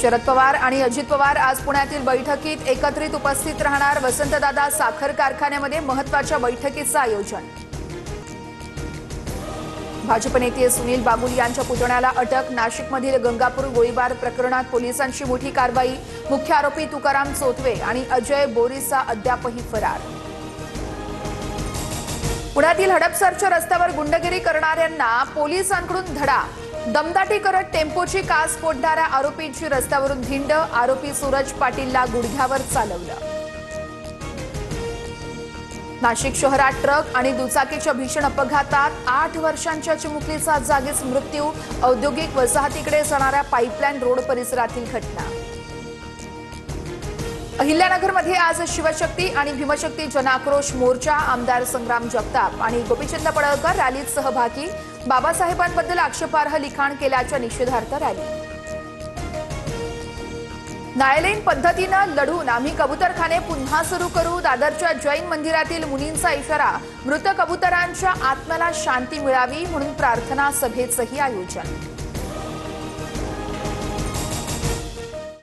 शरद पवार आणि अजित पवार आज पुण्यातील बैठकीत एकत्रित उपस्थित राहणार। वसंतदादा साखर कारखान्यामध्ये महत्त्वाच्या बैठकीचं आयोजन। भाजप नेते सुनील बागुल यांच्या पुतण्याला अटक। नाशिकमधील गंगापूर गोळीबार प्रकरणात पोलिसांची मोठी कारवाई। मुख्य आरोपी तुकाराम चोतवे आणि अजय बोरीसा अद्यापही फरार। पुण्यातील हडपसरच्या रस्त्यावर गुंडगिरी करणाऱ्यांना पोलिसांकडून धडा। दमदाटी करत टेम्पोची काच फोडणाऱ्या आरोपींची रस्त्यावरून धिंड। आरोपी सूरज पाटीलला गुडघ्यावर चालवलं। नाशिक शहरात ट्रक आणि दुचाकीच्या भीषण अपघातात 8 वर्षांच्या चिमुकलीचा जागीच मृत्यू। औद्योगिक वसाहतीकडे जाणाऱ्या पाईपलाईन रोड परिसरातील घटना। अहिल्यानगरमध्ये आज शिवशक्ती आणि भीमशक्ती जनाक्रोश मोर्चा। आमदार संग्राम जगताप आणि गोपीचंद पडळकर रॅलीत सहभागी। बाबासाहेबांबद्दल आक्षेपार्ह लिखाण केल्याच्या निषेधार्थ रॅली। न्यायालयीन पद्धतीने लढून आम्ही कबूतरखाने पुन्हा सुरू करू। दादरच्या जैन मंदिरातील मुनींचा इशारा। मृत कबूतरांच्या आत्म्याला शांती मिळावी म्हणून प्रार्थना सभेचंही आयोजन।